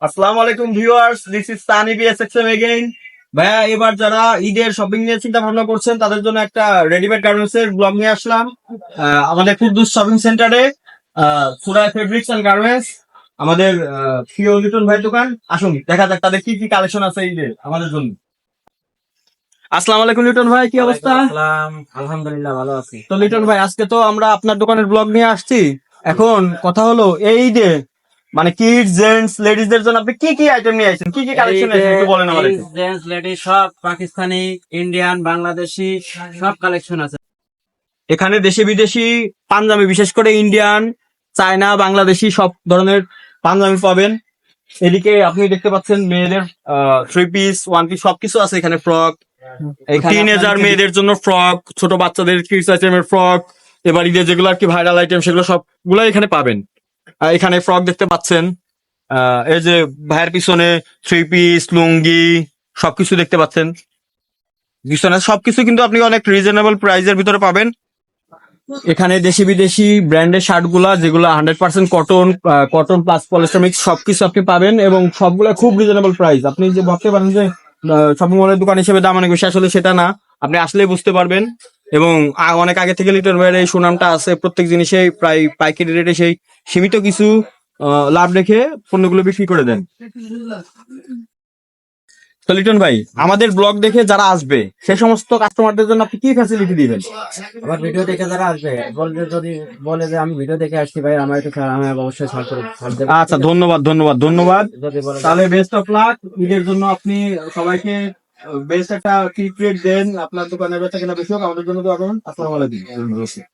আসসালামু আলাইকুম viewers, this is Sunny BSXM again. ভাইয়া, এবার যারা ঈদের শপিং নিয়ে চিন্তা ভাবনা করছেন তাদের জন্য একটা রেডিমেড গার্মেন্টস এর ব্লগ নিয়ে আসলাম। আমাদের কুদ্দুস শপিং সেন্টারে সুরাই ফেব্রিক্স এন্ড গার্মেন্টস, আমাদের প্রিয় লিটন ভাই দোকান। আসুন দেখা যাক তাদের কি কি কালেকশন আছে ঈদের আমাদের জন্য। আসসালামু আলাইকুম লিটন ভাই, কি অবস্থা? আসসালাম, আলহামদুলিল্লাহ ভালো আছি। তো লিটন ভাই, আজকে তো আমরা আপনার দোকানের ব্লগ নিয়ে আসছি। এখন কথা হলো, এই ঈদে মানে কিডস জেন্টস লেডিসদের জন্য আপনি কি কি আইটেম নিয়ে আসছেন, কি কি কালেকশন নিয়ে আসছেন একটু বলেন আমাদের। জেন্টস লেডি সব পাকিস্তানি, ইন্ডিয়ান, বাংলাদেশি সব কালেকশন আছে। এখানে দেশি বিদেশি পাঞ্জাবি, বিশেষ করে ইন্ডিয়ান, চায়না, বাংলাদেশি সব ধরনের পাঞ্জাবি পাবেন। এদিকে আপনি দেখতে পাচ্ছেন মেয়েদের থ্রি পিস, ওয়ান পিস সবকিছু আছে এখানে। ফ্রক, টিনেজার মেয়েদের জন্য ফ্রক, ছোট বাচ্চাদের কিডস আইটেমের ফ্রক, এবার ঈদের যেগুলো আর কি ভাইরাল আইটেম সেগুলো সবগুলো এখানে পাবেন। এখানে ফ্রক দেখতে পাচ্ছেন, এই যে ভাইয়ের পিছনে থ্রি পিস, লুঙ্গি সবকিছু দেখতে পাচ্ছেন পিছনে। সবকিছু কিন্তু আপনি অনেক রিজনেবল প্রাইসের ভিতরে পাবেন। এখানে দেশি বিদেশি ব্র্যান্ডের শার্ট গুলা, যেগুলো 100% cotton, cotton plus polyester mix সবকিছু আপনি পাবেন, এবং সবগুলা খুব রিজনেবল প্রাইস। আপনি যে ভাবতে পারেন যে শপিং মলের দোকান হিসেবে দাম অনেক বেশি, আসলে সেটা না, আপনি আসলেই বুঝতে পারবেন। এবং অনেক আগে থেকে লিটন ভাইয়ের এই সুনামটা আছে, প্রত্যেক জিনিসে প্রায় পাইকারি রেটে সেই সীমিত কিছু লাভ রেখে পণ্যগুলো বিক্রি করে দেন। তো লিটন ভাই, আমাদের ব্লগ দেখে যারা আসবে সে সমস্ত কাস্টমারদের জন্য আপনি কি ফ্যাসিলিটি দিবেন? আবার ভিডিও দেখে যারা আসবে বলবে, যদি বলে যে আমি ভিডিও দেখে আসছি ভাই, আমার একটু আমি অবশ্যই ছাড় দেব। আচ্ছা, ধন্যবাদ ধন্যবাদ ধন্যবাদ। যদি বলে তাহলে বেস্ট অফ লাক ঈদের জন্য। আপনি সবাইকে বেস্ট একটা ট্রিট দেন, আপনার দোকানের বেচা কেনা বেশি হোক, আমাদের জন্য দোয়া করুন। আসসালামু আলাইকুম।